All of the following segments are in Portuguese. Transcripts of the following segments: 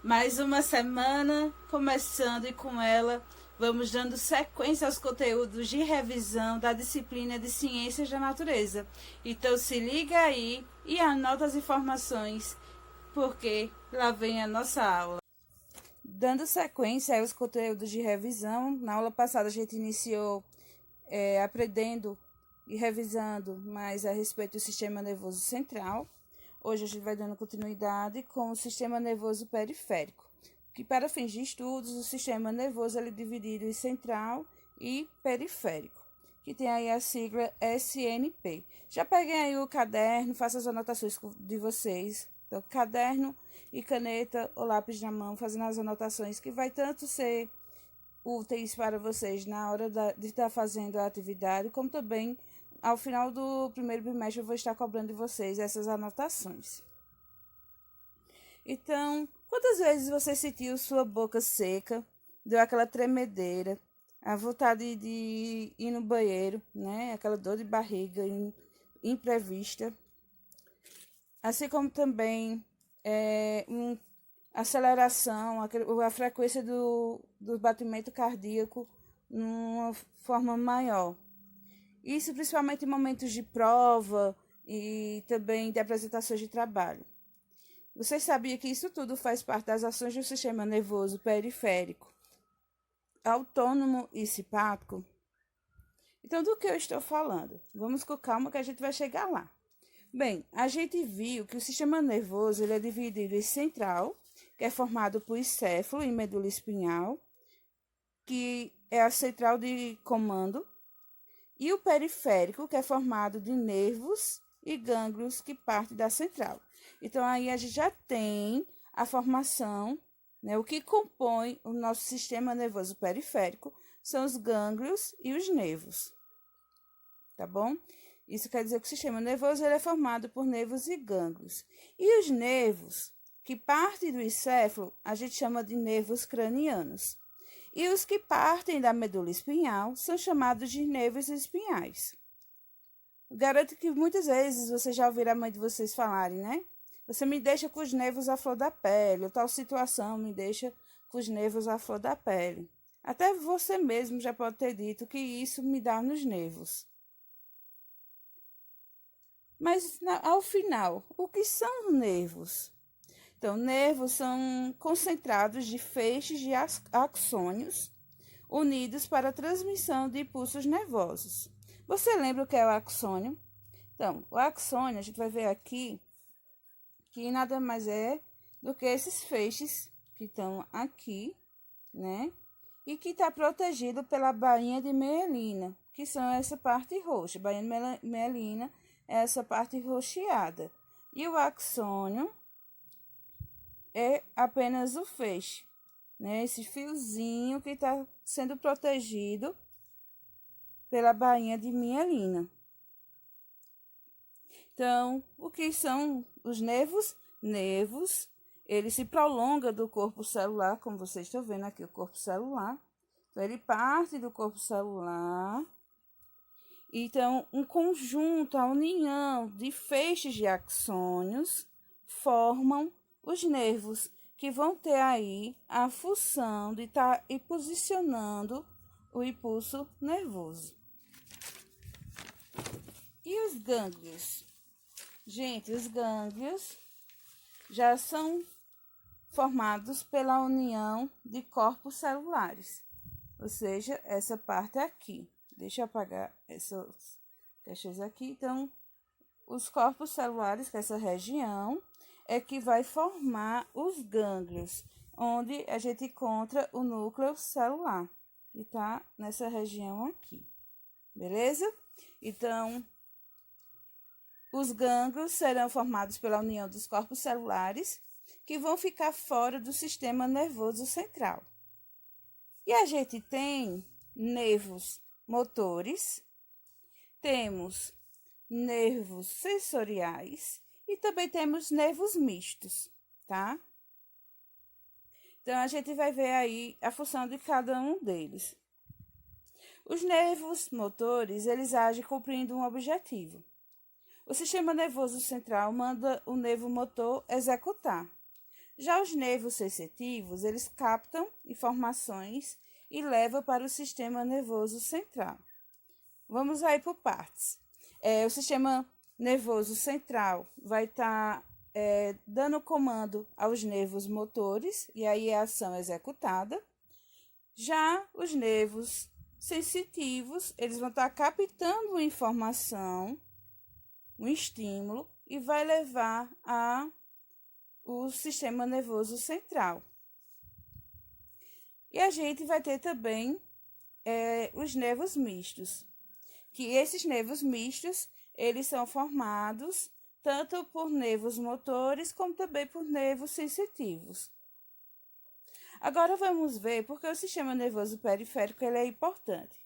Mais uma semana começando e com ela vamos dando sequência aos conteúdos de revisão da disciplina de Ciências da Natureza. Então se liga aí e anota as informações, porque lá vem a nossa aula. Dando sequência aos conteúdos de revisão, na aula passada a gente iniciou aprendendo e revisando mais a respeito do sistema nervoso central. Hoje a gente vai dando continuidade com o sistema nervoso periférico, que para fins de estudos, o sistema nervoso é dividido em central e periférico, que tem aí a sigla SNP. Já peguei aí o caderno, faço as anotações de vocês. Então, caderno e caneta ou lápis na mão, fazendo as anotações, que vai tanto ser úteis para vocês na hora de estar fazendo a atividade, como também ao final do primeiro bimestre eu vou estar cobrando de vocês essas anotações. Então, quantas vezes você sentiu sua boca seca, deu aquela tremedeira, a vontade de ir no banheiro, né? Aquela dor de barriga imprevista. Assim como também aceleração, a frequência do batimento cardíaco numa forma maior. Isso principalmente em momentos de prova e também de apresentações de trabalho. Você sabia que isso tudo faz parte das ações do sistema nervoso periférico, autônomo e simpático? Então, do que eu estou falando? Vamos com calma que a gente vai chegar lá. Bem, a gente viu que o sistema nervoso ele é dividido em central, que é formado por encéfalo e medula espinhal, que é a central de comando, e o periférico, que é formado de nervos e gânglios que partem da central. Então, aí a gente já tem a formação, né? O que compõe o nosso sistema nervoso periférico são os gânglios e os nervos, tá bom? Isso quer dizer que o sistema nervoso ele é formado por nervos e gânglios. E os nervos que partem do encéfalo, a gente chama de nervos cranianos. E os que partem da medula espinhal são chamados de nervos espinhais. Garanto que muitas vezes vocês já ouviram a mãe de vocês falarem, né? Você me deixa com os nervos à flor da pele, ou tal situação me deixa com os nervos à flor da pele. Até você mesmo já pode ter dito que isso me dá nos nervos. Mas, ao final, o que são os nervos? Então, nervos são concentrados de feixes de axônios unidos para a transmissão de impulsos nervosos. Você lembra o que é o axônio? Então, o axônio, a gente vai ver aqui, que nada mais é do que esses feixes que estão aqui, né? E que está protegido pela bainha de mielina, que são essa parte roxa. Bainha de mielina é essa parte roxeada. E o axônio é apenas o feixe, né? Esse fiozinho que está sendo protegido pela bainha de mielina. Então, o que são os nervos? Nervos, ele se prolonga do corpo celular, como vocês estão vendo aqui, o corpo celular. Então, ele parte do corpo celular. Então, um conjunto, a união de feixes de axônios formam os nervos, que vão ter aí a função de estar posicionando o impulso nervoso. E os gânglios? Gente, os gânglios já são formados pela união de corpos celulares, ou seja, essa parte aqui. Deixa eu apagar essas caixas aqui. Então, os corpos celulares, que é essa região, é que vai formar os gânglios, onde a gente encontra o núcleo celular, que está nessa região aqui, beleza? Então, os gânglios serão formados pela união dos corpos celulares, que vão ficar fora do sistema nervoso central. E a gente tem nervos motores, temos nervos sensoriais, e também temos nervos mistos, tá? Então, a gente vai ver aí a função de cada um deles. Os nervos motores, eles agem cumprindo um objetivo. O sistema nervoso central manda o nervo motor executar. Já os nervos sensitivos, eles captam informações e levam para o sistema nervoso central. Vamos aí por partes. O sistema nervoso central vai estar dando comando aos nervos motores, e aí a ação é executada. Já os nervos sensitivos, eles vão estar captando informação, um estímulo, e vai levar o sistema nervoso central. E a gente vai ter também os nervos mistos, que esses nervos mistos, eles são formados tanto por nervos motores como também por nervos sensitivos. Agora vamos ver porque o sistema nervoso periférico ele é importante.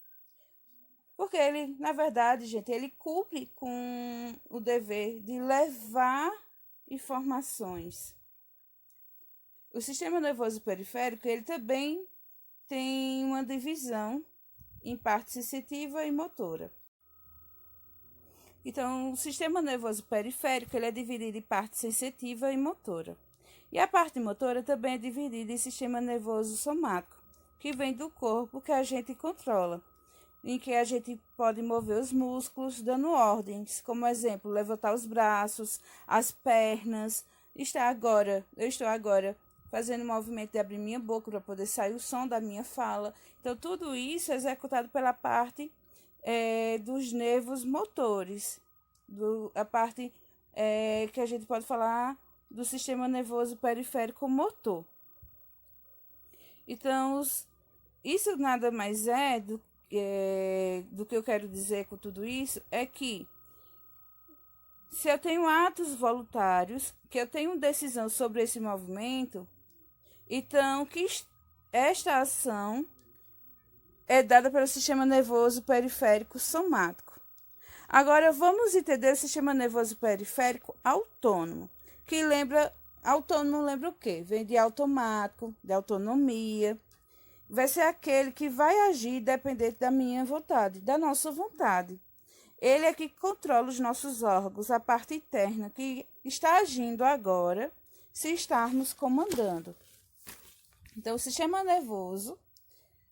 Porque ele, na verdade, gente, ele cumpre com o dever de levar informações. O sistema nervoso periférico, ele também tem uma divisão em parte sensitiva e motora. Então, o sistema nervoso periférico ele é dividido em parte sensitiva e motora. E a parte motora também é dividida em sistema nervoso somático, que vem do corpo que a gente controla, em que a gente pode mover os músculos dando ordens, como exemplo, levantar os braços, as pernas. Eu estou agora fazendo o movimento de abrir minha boca para poder sair o som da minha fala. Então, tudo isso é executado pela parte dos nervos motores, a parte que a gente pode falar do sistema nervoso periférico motor. Então, isso nada mais do que eu quero dizer com tudo isso, é que se eu tenho atos voluntários, que eu tenho decisão sobre esse movimento, então que esta ação é dada pelo sistema nervoso periférico somático. Agora, vamos entender o sistema nervoso periférico autônomo, que autônomo lembra o quê? Vem de automático, de autonomia. Vai ser aquele que vai agir dependente da minha vontade, da nossa vontade. Ele é que controla os nossos órgãos, a parte interna, que está agindo agora, se estarmos comandando. Então, o sistema nervoso,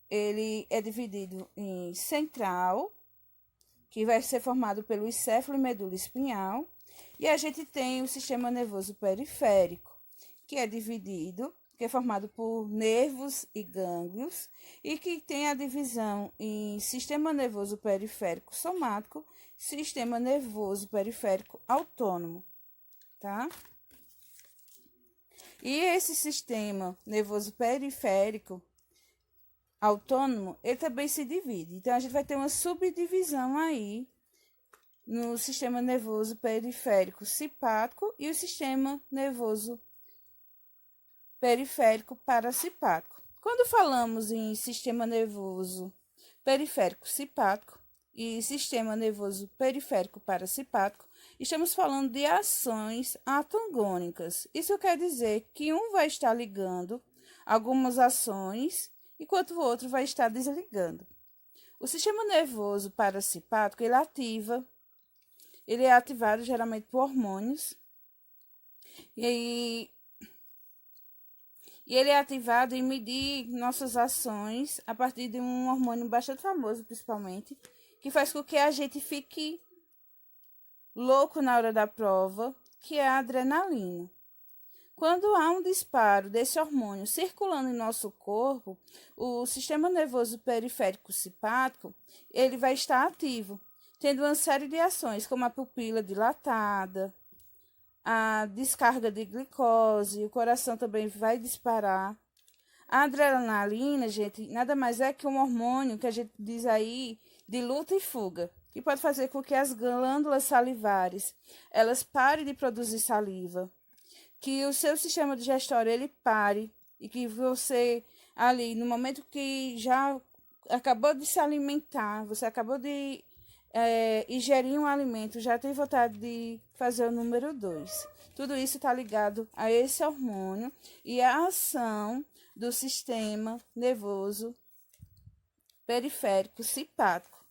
ele é dividido em central, que vai ser formado pelo encéfalo e medula espinhal, e a gente tem o sistema nervoso periférico, que é formado por nervos e gânglios, e que tem a divisão em sistema nervoso periférico somático, sistema nervoso periférico autônomo, tá? E esse sistema nervoso periférico autônomo, ele também se divide. Então, a gente vai ter uma subdivisão aí no sistema nervoso periférico simpático e o sistema nervoso periférico parasimpático. Quando falamos em sistema nervoso periférico simpático e sistema nervoso periférico parasimpático, estamos falando de ações antagônicas. Isso quer dizer que um vai estar ligando algumas ações, enquanto o outro vai estar desligando. O sistema nervoso parasimpático, ele é ativado geralmente por hormônios, e ele é ativado em medir nossas ações a partir de um hormônio bastante famoso, principalmente, que faz com que a gente fique louco na hora da prova, que é a adrenalina. Quando há um disparo desse hormônio circulando em nosso corpo, o sistema nervoso periférico simpático, ele vai estar ativo, tendo uma série de ações, como a pupila dilatada, a descarga de glicose, o coração também vai disparar. A adrenalina, gente, nada mais é que um hormônio que a gente diz aí de luta e fuga, que pode fazer com que as glândulas salivares, elas parem de produzir saliva, que o seu sistema digestório, ele pare, e que você, ali, no momento que já acabou de se alimentar, você acabou de ingerir um alimento, já tem vontade de fazer o número 2. Tudo isso está ligado a esse hormônio e a ação do sistema nervoso periférico simpático.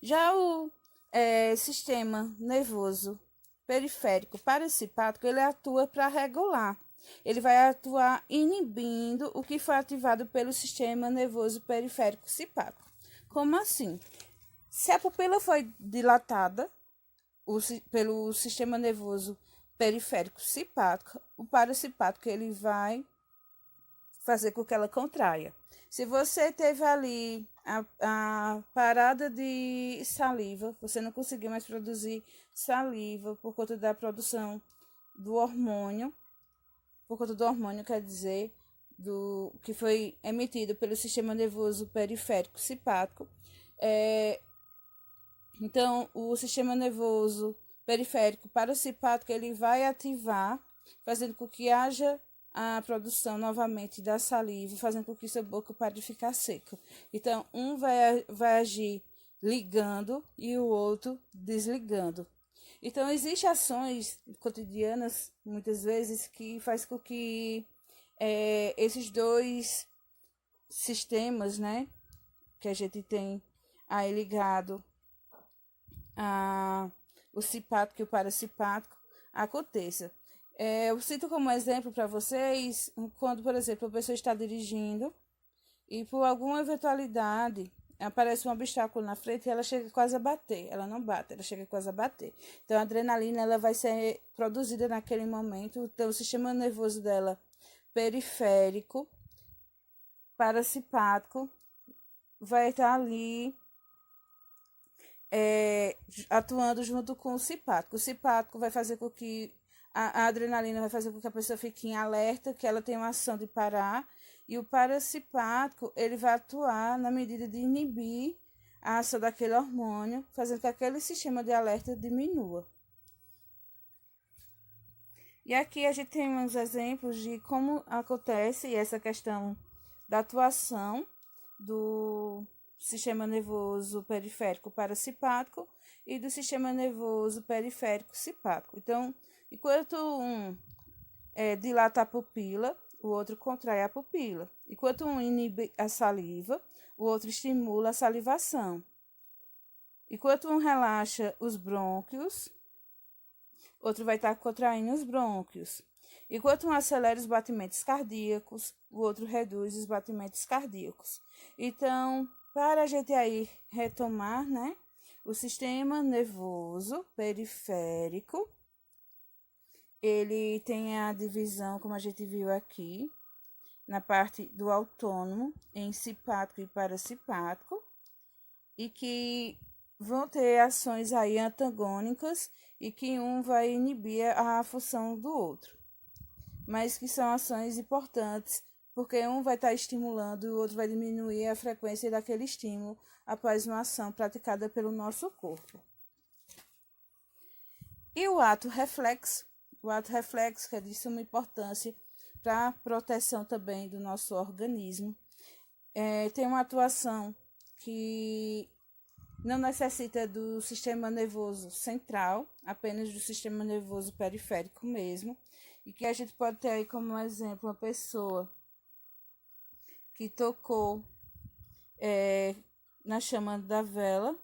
Já o sistema nervoso periférico parasimpático, ele atua para regular. Ele vai atuar inibindo o que foi ativado pelo sistema nervoso periférico simpático. Como assim? Se a pupila foi dilatada pelo sistema nervoso periférico simpático, o parasimpático ele vai fazer com que ela contraia. Se você teve ali a parada de saliva, você não conseguiu mais produzir saliva por conta da produção do hormônio, quer dizer, do que foi emitido pelo sistema nervoso periférico simpático. Então, o sistema nervoso periférico parasimpático ele vai ativar, fazendo com que haja a produção novamente da saliva, fazendo com que sua boca pare de ficar seca. Então, um vai agir ligando e o outro desligando. Então, existem ações cotidianas, muitas vezes, que faz com que esses dois sistemas, né, que a gente tem aí ligado, o simpático e o parasimpático, aconteça. Eu cito como exemplo para vocês, quando, por exemplo, a pessoa está dirigindo e por alguma eventualidade aparece um obstáculo na frente e ela chega quase a bater. Ela não bate, ela chega quase a bater. Então, a adrenalina ela vai ser produzida naquele momento. Então, o sistema nervoso dela, periférico, parasimpático, vai estar ali atuando junto com o simpático. O simpático vai fazer com que a adrenalina vai fazer com que a pessoa fique em alerta, que ela tenha uma ação de parar, e o parasimpático ele vai atuar na medida de inibir a ação daquele hormônio, fazendo com que aquele sistema de alerta diminua. E aqui a gente tem uns exemplos de como acontece essa questão da atuação do sistema nervoso periférico parasimpático e do sistema nervoso periférico simpático. Então, enquanto um dilata a pupila, o outro contrai a pupila. Enquanto um inibe a saliva, o outro estimula a salivação. Enquanto um relaxa os brônquios, outro vai estar contraindo os brônquios. Enquanto um acelera os batimentos cardíacos, o outro reduz os batimentos cardíacos. Então, para a gente aí retomar, né, o sistema nervoso periférico, ele tem a divisão, como a gente viu aqui, na parte do autônomo, em simpático e parasimpático, e que vão ter ações aí antagônicas e que um vai inibir a função do outro. Mas que são ações importantes, porque um vai estar estimulando e o outro vai diminuir a frequência daquele estímulo após uma ação praticada pelo nosso corpo. E o ato reflexo que é de suma importância para a proteção também do nosso organismo, tem uma atuação que não necessita do sistema nervoso central, apenas do sistema nervoso periférico mesmo, e que a gente pode ter aí como exemplo uma pessoa que tocou na chama da vela.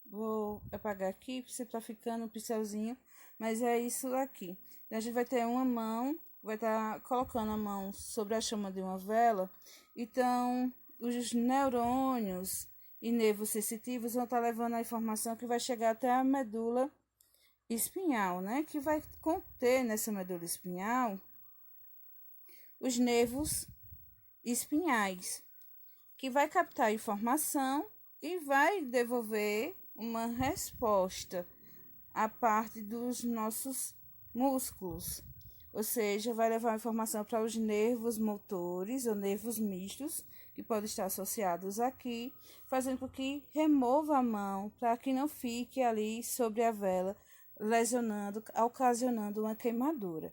Vou apagar aqui, porque você tá ficando um pincelzinho, mas é isso aqui. A gente vai ter uma mão, vai estar colocando a mão sobre a chama de uma vela, então os neurônios e nervos sensitivos vão estar levando a informação que vai chegar até a medula espinhal, né? Que vai conter nessa medula espinhal os nervos espinhais, que vai captar a informação e vai devolver uma resposta à parte dos nossos músculos, ou seja, vai levar a informação para os nervos motores ou nervos mistos, que podem estar associados aqui, fazendo com que remova a mão para que não fique ali sobre a vela, lesionando, ocasionando uma queimadura.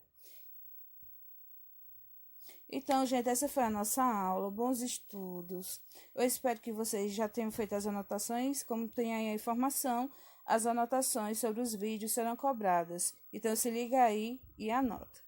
Então, gente, essa foi a nossa aula. Bons estudos. Eu espero que vocês já tenham feito as anotações. Como tem aí a informação, as anotações sobre os vídeos serão cobradas. Então, se liga aí e anota.